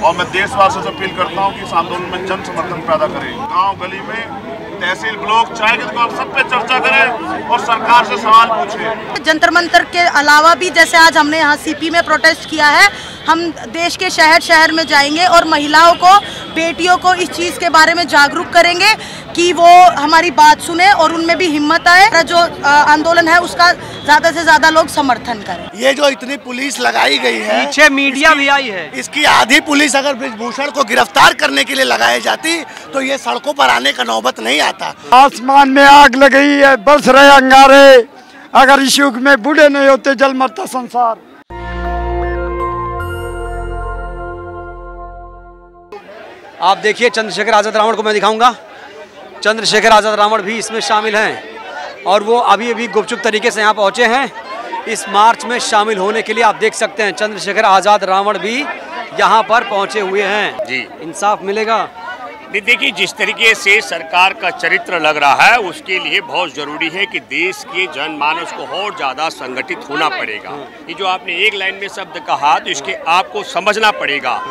और मैं देशवासियों से अपील करता हूँ कि इस आंदोलन में जन समर्थन पैदा करें। गांव गली में, तहसील ब्लॉक, चाय की दुकान, सब पे चर्चा करें और सरकार से सवाल पूछें। जंतर मंतर के अलावा भी जैसे आज हमने यहाँ सीपी में प्रोटेस्ट किया है, हम देश के शहर शहर में जाएंगे और महिलाओं को, बेटियों को इस चीज़ के बारे में जागरूक करेंगे कि वो हमारी बात सुने और उनमें भी हिम्मत आए। जो आंदोलन है उसका ज़्यादा से ज़्यादा लोग समर्थन करें। ये जो इतनी पुलिस लगाई गई है, पीछे मीडिया भी आई है, इसकी आधी पुलिस अगर बृजभूषण को गिरफ्तार करने के लिए लगाई जाती तो ये सड़कों पर आने का नौबत नहीं आता। आसमान में आग लग गई है, बरस रहे अंगारे, अगर इस युग में बूढ़े नहीं होते जल मरता संसार। आप देखिए चंद्रशेखर आजाद रावण को मैं दिखाऊंगा। चंद्रशेखर आजाद रावण भी इसमें शामिल हैं और वो अभी अभी गुपचुप तरीके से यहाँ पहुँचे हैं इस मार्च में शामिल होने के लिए। आप देख सकते हैं चंद्रशेखर आजाद रावण भी यहाँ पर पहुँचे हुए हैं। जी, इंसाफ मिलेगा। देखिए, जिस तरीके से सरकार का चरित्र लग रहा है उसके लिए बहुत जरूरी है कि देश के जनमानस को और ज्यादा संगठित होना पड़ेगा। ये जो आपने एक लाइन में शब्द कहा तो इसके आपको समझना पड़ेगा।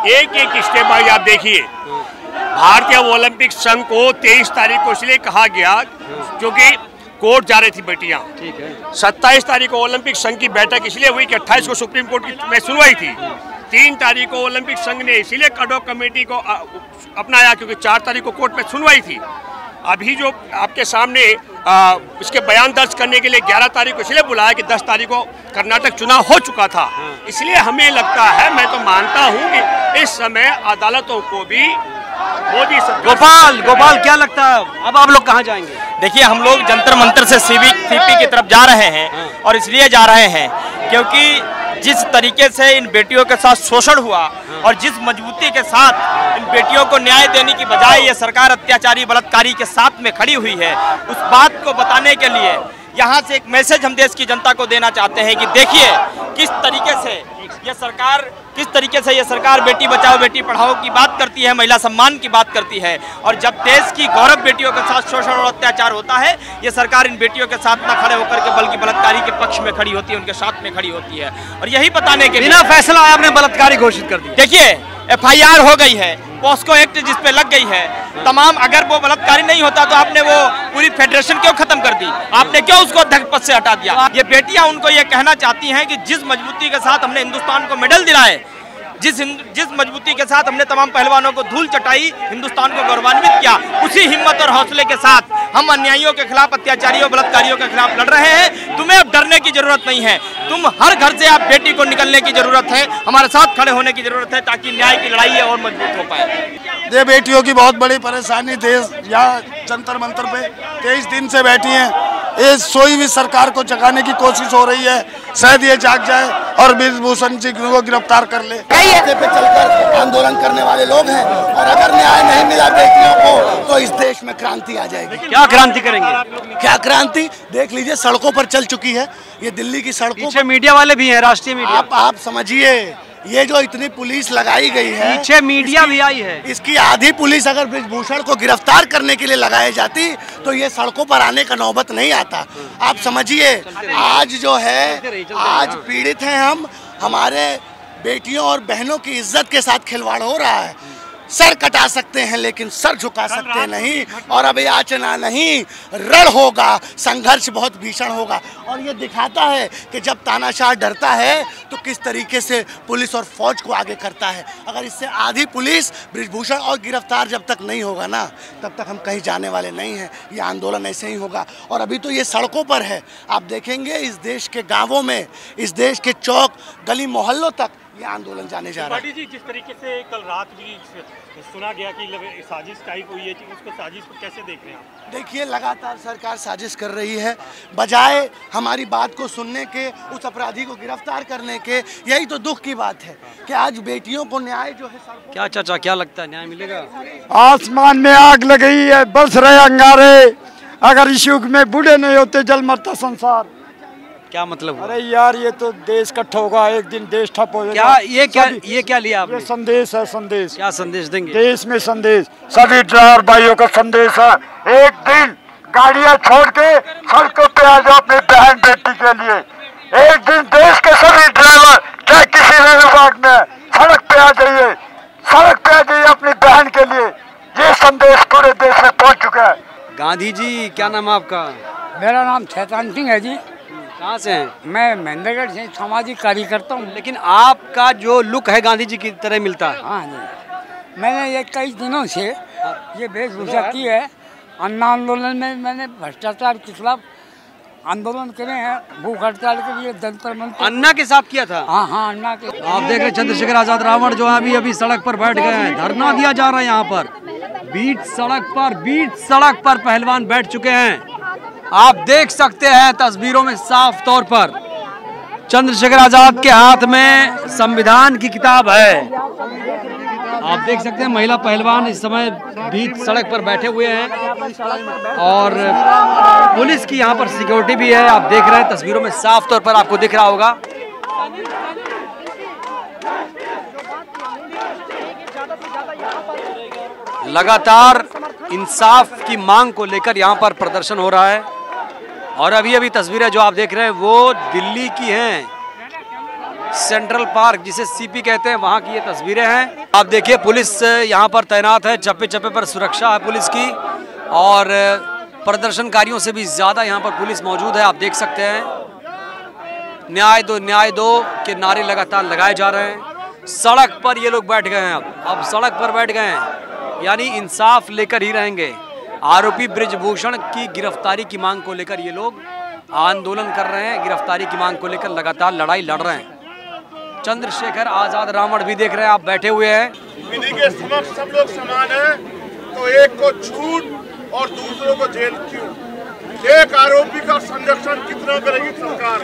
एक एक स्टेप बाय आप देखिए। भारतीय ओलंपिक संघ को 23 तारीख को इसलिए कहा गया क्योंकि कोर्ट जा रही थी बेटियां। 27 तारीख को ओलंपिक संघ की बैठक इसलिए हुई कि 28 को सुप्रीम कोर्ट की में सुनवाई थी। 3 तारीख को ओलंपिक संघ ने इसीलिए कटऑफ कमेटी को अपनाया क्योंकि 4 तारीख को कोर्ट में सुनवाई थी। अभी जो आपके सामने इसके बयान दर्ज करने के लिए 11 तारीख को इसलिए बुलाया कि 10 तारीख को कर्नाटक चुनाव हो चुका था। इसलिए हमें लगता है, मैं तो मानता हूं कि इस समय अदालतों को भी मोदी सरकार। गोपाल क्या लगता है, अब आप लोग कहाँ जाएंगे? देखिए, हम लोग जंतर मंतर से सीपी की तरफ जा रहे हैं और इसलिए जा रहे हैं क्योंकि जिस तरीके से इन बेटियों के साथ शोषण हुआ और जिस मजबूती के साथ इन बेटियों को न्याय देने की बजाय ये सरकार अत्याचारी बलात्कारी के साथ में खड़ी हुई है, उस बात को बताने के लिए यहाँ से एक मैसेज हम देश की जनता को देना चाहते हैं कि देखिए किस तरीके से ये सरकार बेटी बचाओ बेटी पढ़ाओ की बात करती है, महिला सम्मान की बात करती है। और जब देश की गौरव बेटियों के साथ शोषण और अत्याचार होता है, ये सरकार इन बेटियों के साथ न खड़े होकर के बल्कि बलात्कारी के पक्ष में खड़ी होती है, उनके साथ में खड़ी होती है। और यही बताने के बिना फैसला आपने बलात्कारी घोषित कर दिया। देखिए, FIR हो गई है, पॉस्को एक्ट जिस पे लग गई है तमाम। अगर वो बलात्कारी नहीं होता तो आपने वो पूरी फेडरेशन क्यों खत्म कर दी? आपने क्यों उसको अध्यक्ष पद से हटा दिया? ये बेटियां उनको ये कहना चाहती हैं कि जिस मजबूती के साथ हमने हिंदुस्तान को मेडल दिलाए, जिस मजबूती के साथ हमने तमाम पहलवानों को धूल चटाई, हिंदुस्तान को गौरवान्वित किया, उसी हिम्मत और हौसले के साथ हम अन्यायियों के खिलाफ, अत्याचारियों, बलात्कारियों के खिलाफ लड़ रहे हैं। तुम्हें अब डरने की जरूरत नहीं है। तुम हर घर से आप बेटी को निकलने की जरूरत है, हमारे साथ खड़े होने की जरूरत है ताकि न्याय की लड़ाई है और मजबूत हो पाए। ये बेटियों की बहुत बड़ी परेशानी देश यहाँ जंतर मंतर पे 23 दिन से बैठी हैं। ये सोई हुई सरकार को जगाने की कोशिश हो रही है, शायद ये जाग जाए और बृजभूषण जी को गिरफ्तार कर ले। रास्ते पे चलकर आंदोलन करने वाले लोग हैं और अगर न्याय नहीं मिला बेटियों को तो इस देश में क्रांति आ जाएगी। क्या क्रांति करेंगे? क्या क्रांति? देख लीजिए, सड़कों पर चल चुकी है ये दिल्ली की सड़कों। पीछे मीडिया वाले भी हैं, राष्ट्रीय मीडिया। आप समझिए, ये जो इतनी पुलिस लगाई गई है, पीछे मीडिया भी आई है, इसकी आधी पुलिस अगर बृजभूषण को गिरफ्तार करने के लिए लगाई जाती तो ये सड़कों पर आने का नौबत नहीं आता। आप समझिए, आज जो है, आज पीड़ित हैं हम, हमारे बेटियों और बहनों की इज्जत के साथ खिलवाड़ हो रहा है। सर कटा सकते हैं लेकिन सर झुका सकते नहीं, और अब याचना नहीं, रण होगा, संघर्ष बहुत भीषण होगा। और ये दिखाता है कि जब तानाशाह डरता है तो किस तरीके से पुलिस और फौज को आगे करता है। अगर इससे आधी पुलिस, बृजभूषण और गिरफ्तार जब तक नहीं होगा ना, तब तक हम कहीं जाने वाले नहीं हैं। ये आंदोलन ऐसे ही होगा। और अभी तो ये सड़कों पर है, आप देखेंगे इस देश के गाँवों में, इस देश के चौक गली मोहल्लों तक ये आंदोलन जाने जा रहा है। जी, जिस तरीके से कल रात भी सुना गया कि साजिश टाइप हुई है, उसको साजिश को कैसे देख रहे हैं आप? देखिए, लगातार सरकार साजिश कर रही है, बजाय हमारी बात को सुनने के, उस अपराधी को गिरफ्तार करने के। यही तो दुख की बात है कि आज बेटियों को न्याय जो है। क्या चाचा, क्या लगता है न्याय मिलेगा? आसमान में आग लग गई है, बरस रहे अंगारे, अगर इस युग में बूढ़े नहीं होते जल मरता संसार। क्या मतलब? अरे यार, ये तो देश इकट्ठा होगा, एक दिन देश ठप हो जाएगा। ये क्या लिया आपने? ये संदेश है, संदेश। क्या संदेश देंगे? देश में संदेश, सभी ड्राइवर भाइयों का संदेश है, एक दिन गाड़ियां छोड़ के सड़कों पे आ जाओ अपनी बहन बेटी के लिए। एक दिन देश के सभी ड्राइवर, चाहे किसी भी विभाग में, सड़क पे आ जाइए। संदेश पूरे देश में पहुंच चुका है। गांधी जी, क्या नाम है आपका? मेरा नाम शैतान सिंह है जी। कहाँ से हैं? मैं महेंद्रगढ़ से सामाजिक कार्यकर्ता हूँ। लेकिन आपका जो लुक है गांधी जी की तरह मिलता है। हाँ जी, मैंने ये कई दिनों से ये वेशभूषा की है। अन्ना आंदोलन में मैंने भ्रष्टाचार के खिलाफ आंदोलन करे हैं, भूख हड़ताल के लिए जंतर मंतर। अन्ना के साथ किया था? हाँ, अन्ना के। आप देख रहे हैं चंद्रशेखर आजाद रावण जो अभी सड़क पर बैठ गए हैं, धरना दिया जा रहा है यहाँ पर। बीच सड़क पर पहलवान बैठ चुके हैं। आप देख सकते हैं तस्वीरों में साफ तौर पर चंद्रशेखर आजाद के हाथ में संविधान की किताब है। आप देख सकते हैं महिला पहलवान इस समय बीच सड़क पर बैठे हुए हैं और पुलिस की यहाँ पर सिक्योरिटी भी है। आप देख रहे हैं तस्वीरों में साफ तौर पर आपको दिख रहा होगा। लगातार इंसाफ की मांग को लेकर यहाँ पर प्रदर्शन हो रहा है और अभी तस्वीरें जो आप देख रहे हैं वो दिल्ली की हैं। सेंट्रल पार्क जिसे सीपी कहते हैं वहाँ की ये तस्वीरें हैं। आप देखिए पुलिस यहाँ पर तैनात है, चप्पे चप्पे पर सुरक्षा है पुलिस की और प्रदर्शनकारियों से भी ज़्यादा यहाँ पर पुलिस मौजूद है। आप देख सकते हैं न्याय दो के नारे लगातार लगाए जा रहे हैं। सड़क पर ये लोग बैठ गए हैं। अब सड़क पर बैठ गए हैं यानी इंसाफ लेकर ही रहेंगे। आरोपी बृजभूषण की गिरफ्तारी की मांग को लेकर ये लोग आंदोलन कर रहे हैं। गिरफ्तारी की मांग को लेकर लगातार लड़ाई लड़ रहे हैं। चंद्रशेखर आजाद रावण भी देख रहे हैं, आप बैठे हुए हैं। विधि के समक्ष सब लोग समान हैं, तो एक को छूट और दूसरों को जेल क्यों? एक आरोपी का संरक्षण कितना करेगी सरकार?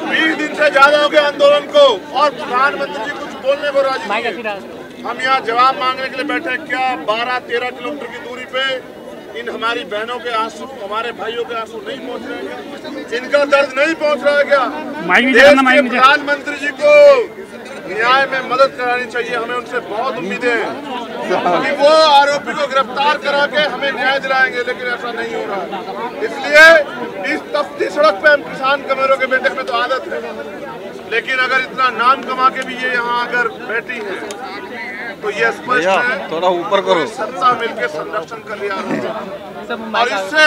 20 दिन से ज्यादा हो गया आंदोलन को और प्रधानमंत्री जी कुछ बोलने को राजी नहीं। हम यहाँ जवाब मांगने के लिए बैठे हैं। क्या 12-13 किलोमीटर की दूरी पे इन हमारी बहनों के आंसू, हमारे भाइयों के आंसू नहीं पहुँच रहे हैं? इनका दर्द नहीं पहुँच रहा है क्या? प्रधानमंत्री जी को न्याय में मदद करानी चाहिए। हमें उनसे बहुत उम्मीदें हैं कि वो आरोपी को गिरफ्तार करा के हमें न्याय दिलाएंगे, लेकिन ऐसा नहीं हो रहा। इसलिए इस तफ्ती सड़क पे हम किसान कमेरों के बेटे में तो आदत है, लेकिन अगर इतना नाम कमा के भी ये यहाँ अगर बैठी है तो ये स्पष्ट है थोड़ा ऊपर करो। सत्ता मिलकर संरक्षण कर लिया और इससे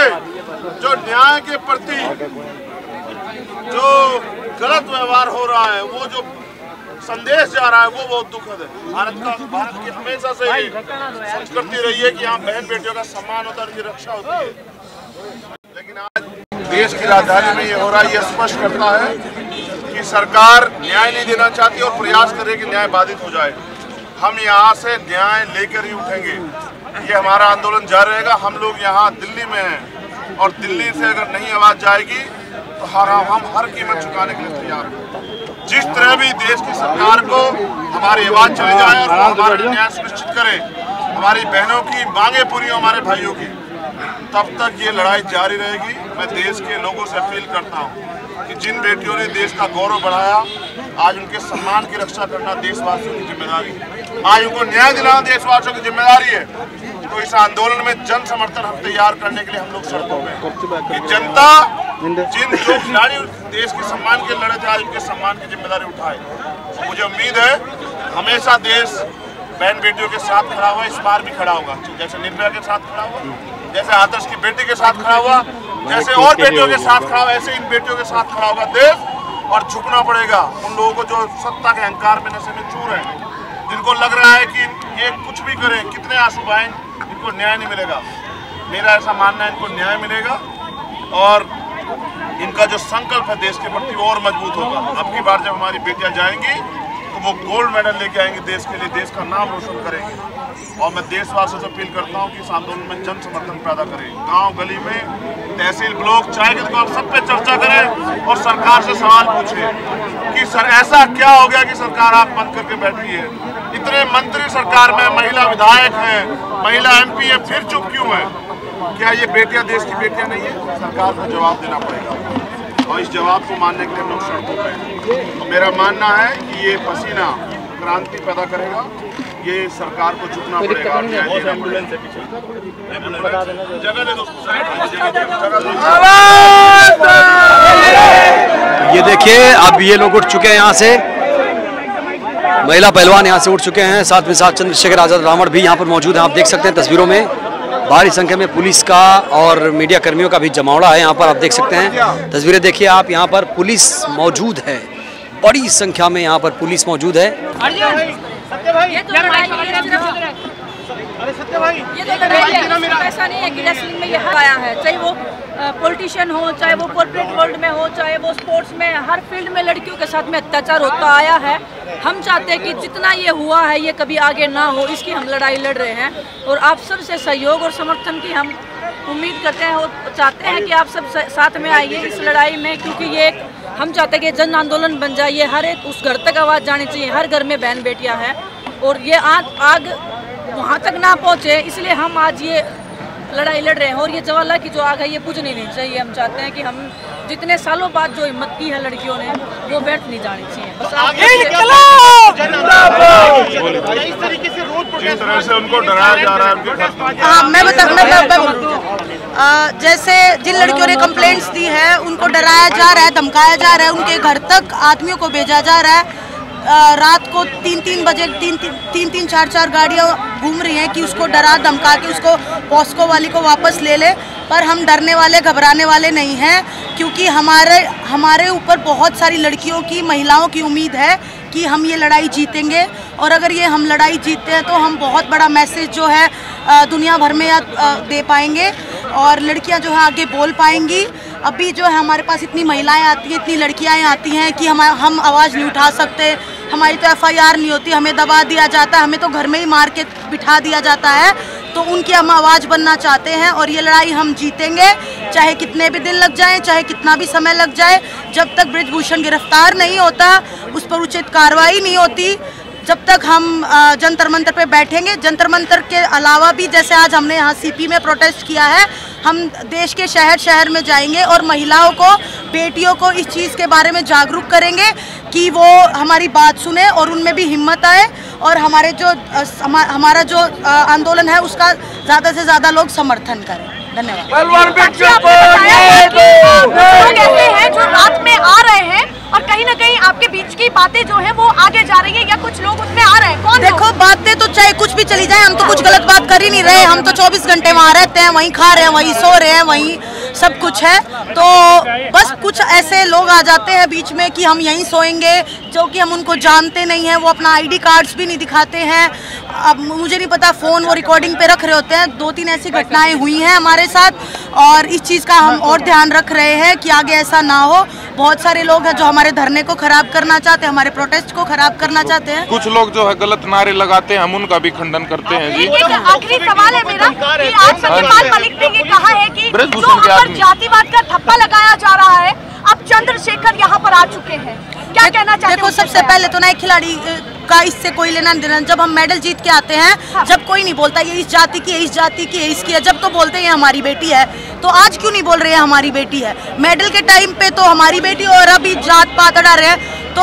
जो न्याय के प्रति जो गलत व्यवहार हो रहा है, वो जो संदेश जा रहा है, वो बहुत दुखद है। भारत की हमेशा से ये संस्कृति रही है कि यहाँ बहन बेटियों का सम्मान होता है, उनकी रक्षा होती है, लेकिन आज देश की राजधानी में ये हो रहा है। ये स्पष्ट करता है कि सरकार न्याय नहीं देना चाहती और प्रयास करे कि न्याय बाधित हो जाए। हम यहाँ से न्याय लेकर ही उठेंगे। ये हमारा आंदोलन जारी रहेगा। हम लोग यहाँ दिल्ली में हैं और दिल्ली से अगर नहीं आवाज जाएगी तो हम हर कीमत चुकाने के लिए तैयार हैं। जिस तरह भी देश की सरकार को हमारी आवाज चली जाए और हमारा न्याय सुनिश्चित करे, हमारी बहनों की मांगे पूरी हो, हमारे भाइयों की, तब तक ये लड़ाई जारी रहेगी। मैं देश के लोगों से अपील करता हूँ कि जिन बेटियों ने देश का गौरव बढ़ाया, आज उनके सम्मान की रक्षा करना देशवासियों की जिम्मेदारी है। आज उनको न्याय दिलाना देशवासियों की जिम्मेदारी है। तो इस आंदोलन में जन समर्थन हम तैयार करने के लिए हम लोग सड़कों में कि जनता जो खिलाड़ी देश के सम्मान के लड़े थे, आज उनके सम्मान की जिम्मेदारी उठाए। मुझे उम्मीद है हमेशा देश बहन बेटियों के साथ खड़ा हुआ, इस बार भी खड़ा होगा। जैसे निर्भया के साथ खड़ा हुआ, जैसे आदर्श की बेटी के साथ खड़ा हुआ, जैसे और बेटियों के साथ खड़ा हुआ, ऐसे इन बेटियों के साथ खड़ा होगा देश। और झुकना पड़ेगा उन लोगों को जो सत्ता के अहंकार में नशे में चूर है, जिनको लग रहा है कि ये कुछ भी करें, कितने आंसू बहाएं, इनको न्याय नहीं मिलेगा। मेरा ऐसा मानना है इनको न्याय मिलेगा और इनका जो संकल्प है देश के प्रति वो और मजबूत होगा। अब की बार जब हमारी बेटियां जाएंगी तो वो गोल्ड मेडल लेके आएंगे देश के लिए, देश का नाम रोशन करेंगे। और मैं देशवासियों से अपील करता हूँ कि इस आंदोलन में जन समर्थन पैदा करें। गांव गली में, तहसील ब्लॉक, चाय की दुकान, सब पे चर्चा करें और सरकार से सवाल पूछें कि सर ऐसा क्या हो गया कि सरकार आंख बंद करके बैठी है? इतने मंत्री सरकार में, महिला विधायक हैं, महिला MP है, फिर चुप क्यों है? क्या ये बेटियां देश की बेटियां नहीं है? सरकार को जवाब देना पड़ेगा और इस जवाब को मानने के लिए हम लोग सड़कों पर। तो मेरा मानना है कि ये पसीना क्रांति पैदा करेगा। ये सरकार को झुकना पड़ेगा। ये देखिए अब ये लोग उठ चुके हैं यहाँ से महिला पहलवान यहाँ से उठ चुके हैं, साथ में साथ चंद्रशेखर आजाद रावण भी यहाँ पर मौजूद हैं। आप देख सकते हैं तस्वीरों में भारी संख्या में पुलिस का और मीडिया कर्मियों का भी जमावड़ा है यहाँ पर। आप देख सकते हैं तस्वीरें देखिए आप, यहाँ पर पुलिस मौजूद है, बड़ी संख्या में यहाँ पर पुलिस मौजूद है। ये तो ऐसा नहीं है कि रेसलिंग में ये आया है, चाहे वो पॉलिटिशियन हो, चाहे वो कॉर्पोरेट वर्ल्ड में हो, चाहे वो स्पोर्ट्स में, हर फील्ड में लड़कियों के साथ में अत्याचार होता आया है। हम चाहते हैं कि जितना ये हुआ है ये कभी आगे ना हो, इसकी हम लड़ाई लड़ रहे हैं और आप सबसे सहयोग और समर्थन की हम उम्मीद करते हैं और चाहते हैं कि आप सब साथ में आइए इस लड़ाई में, क्योंकि ये एक हम चाहते हैं कि जन आंदोलन बन जाए। ये हर एक उस घर तक आवाज़ जानी चाहिए, हर घर में बहन बेटियाँ हैं और ये आग वहाँ तक ना पहुँचे, इसलिए हम आज ये लड़ाई लड़ रहे हैं। और ये ज्वाला की जो आग है ये बुझनी नहीं चाहिए। हम चाहते हैं कि हम जितने सालों बाद जो हिम्मत की है लड़कियों ने वो बैठ नहीं जानी चाहिए। बस इस तरीके से जिस तरह से उनको डराया जा रहा है। हाँ, मैं जैसे जिन लड़कियों ने कंप्लेंट्स दी है उनको डराया जा रहा है, धमकाया जा रहा है, उनके घर तक आदमियों को भेजा जा रहा है। रात को 3-3 बजे 3-4 गाड़ियाँ घूम रही हैं कि उसको डरा धमका के उसको पॉस्को वाली को वापस ले ले। पर हम डरने वाले घबराने वाले नहीं हैं, क्योंकि हमारे ऊपर बहुत सारी लड़कियों की, महिलाओं की उम्मीद है कि हम ये लड़ाई जीतेंगे। और अगर ये हम लड़ाई जीतते हैं तो हम बहुत बड़ा मैसेज जो है दुनिया भर में दे पाएंगे और लड़कियां जो है आगे बोल पाएंगी। अभी जो है हमारे पास इतनी महिलाएं आती हैं, इतनी लड़कियां आती हैं कि हम आवाज़ नहीं उठा सकते। हमारी तो FIR नहीं होती, हमें दबा दिया जाता है, हमें तो घर में ही मार के बिठा दिया जाता है। तो उनकी हम आवाज़ बनना चाहते हैं और ये लड़ाई हम जीतेंगे, चाहे कितने भी दिन लग जाएं, चाहे कितना भी समय लग जाए। जब तक बृजभूषण गिरफ्तार नहीं होता, उस पर उचित कार्रवाई नहीं होती, जब तक हम जंतर मंतर पे बैठेंगे। जंतर मंतर के अलावा भी जैसे आज हमने यहाँ CP में प्रोटेस्ट किया है, हम देश के शहर शहर में जाएंगे और महिलाओं को, बेटियों को इस चीज़ के बारे में जागरूक करेंगे कि वो हमारी बात सुने और उनमें भी हिम्मत आए और हमारा जो आंदोलन है उसका ज़्यादा से ज़्यादा लोग समर्थन करें। धन्यवाद। लोग ऐसे हैं जो रात में आ रहे हैं और कहीं ना कहीं आपके बीच की बातें जो है वो आगे जा रही है या कुछ लोग उसमें आ रहे हैं? कौन? देखो, बातें तो चाहे कुछ भी चली जाए, हम तो कुछ गलत बात कर ही नहीं रहे। हम तो 24 घंटे वहाँ रहते हैं, वहीं खा रहे हैं, वहीं सो रहे हैं, वहीं सब कुछ है। तो बस कुछ ऐसे लोग आ जाते हैं बीच में कि हम यहीं सोएंगे, जो कि हम उनको जानते नहीं हैं। वो अपना ID कार्ड्स भी नहीं दिखाते हैं। अब मुझे नहीं पता, फ़ोन वो रिकॉर्डिंग पे रख रहे होते हैं। 2-3 ऐसी घटनाएं हुई हैं हमारे साथ और इस चीज़ का हम और ध्यान रख रहे हैं कि आगे ऐसा ना हो। बहुत सारे लोग हैं जो हमारे धरने को खराब करना चाहते हैं, हमारे प्रोटेस्ट को खराब करना चाहते हैं। कुछ लोग जो है गलत नारे लगाते हैं, हम उनका भी खंडन करते हैं जी। आखिरी सवाल है मेरा कि आज सत्यपाल मलिक ने ये कहा है कि जो हम पर जातिवाद का ठप्पा लगाया जा रहा है, अब चंद्रशेखर यहाँ पर आ चुके हैं, क्या कहना चाहते हैं? देखो, सबसे पहले तो ना एक खिलाड़ी का इससे कोई लेना देना। जब हम मेडल जीत के आते हैं, जब कोई नहीं बोलता ये इस जाति की है, इस जाति की है, इसकी है, जब तो बोलते हैं हमारी बेटी है, तो आज क्यों नहीं बोल रहे हैं हमारी बेटी है? मेडल के टाइम पे तो हमारी बेटी और अभी जात पात अड़ा रहे हैं। तो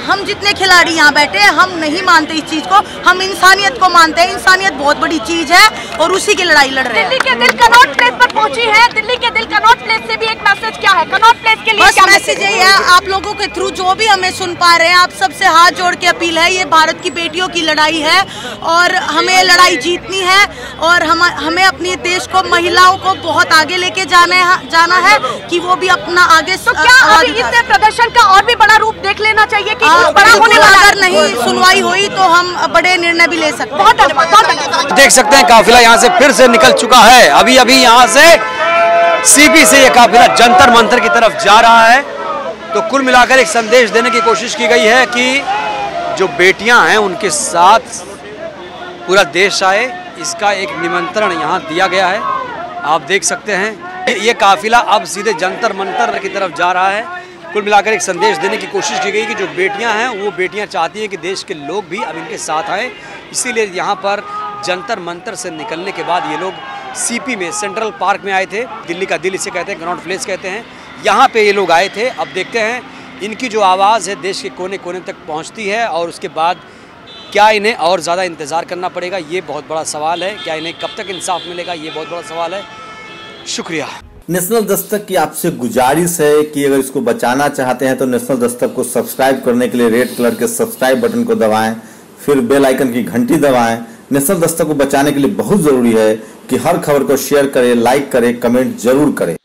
हम जितने खिलाड़ी यहाँ बैठे हैं, हम नहीं मानते इस चीज़ को, हम इंसानियत को मानते हैं। इंसानियत बहुत बड़ी चीज़ है और उसी की लड़ाई लड़ रहे हैं। दिल्ली के दिल कनॉट प्लेस पर पहुंची है, दिल्ली के दिल कनॉट प्लेस से भी एक मैसेज क्या है? कनॉट प्लेस के लिए बस मैसेज यही है, आप लोगों के थ्रू जो भी हमें सुन पा रहे हैं, आप सबसे हाथ जोड़ के अपील है, ये भारत की बेटियों की लड़ाई है और हमें लड़ाई जीतनी है और हमें अपने देश को, महिलाओं को बहुत आगे लेके जाना है कि वो भी अपना आगे। तो क्या अभी इस प्रदर्शन का और भी बड़ा रूप देख लेना चाहिए कि कुछ बड़ा होने वाला? अगर नहीं सुनवाई हुई तो हम बड़े निर्णय भी ले सकते हैं। बहुत धन्यवाद। देख सकते हैं काफिला यहाँ से फिर से निकल चुका है। अभी यहाँ से CP से ये काफिला जंतर मंतर की तरफ जा रहा है। तो कुल मिलाकर एक संदेश देने की कोशिश की गई है कि जो बेटियां हैं उनके साथ पूरा देश आए, इसका एक निमंत्रण यहाँ दिया गया है। आप देख सकते हैं ये काफिला अब सीधे जंतर मंतर की तरफ जा रहा है। कुल मिलाकर एक संदेश देने की कोशिश की गई कि जो बेटियां हैं वो बेटियां चाहती हैं कि देश के लोग भी अब इनके साथ आएँ। इसीलिए यहाँ पर जंतर मंतर से निकलने के बाद ये लोग CP में, सेंट्रल पार्क में आए थे। दिल्ली का दिल इसे कहते हैं, कनॉट प्लेस कहते हैं। यहाँ पे ये लोग आए थे। अब देखते हैं इनकी जो आवाज़ है देश के कोने कोने तक पहुँचती है और उसके बाद क्या इन्हें और ज़्यादा इंतज़ार करना पड़ेगा, ये बहुत बड़ा सवाल है। क्या इन्हें कब तक इंसाफ मिलेगा, ये बहुत बड़ा सवाल है। शुक्रिया। नेशनल दस्तक की आपसे गुजारिश है कि अगर इसको बचाना चाहते हैं तो नेशनल दस्तक को सब्सक्राइब करने के लिए रेड कलर के सब्सक्राइब बटन को दबाएं, फिर बेल आइकन की घंटी दबाएं। नेशनल दस्तक को बचाने के लिए बहुत ज़रूरी है कि हर खबर को शेयर करें, लाइक करें, कमेंट जरूर करें।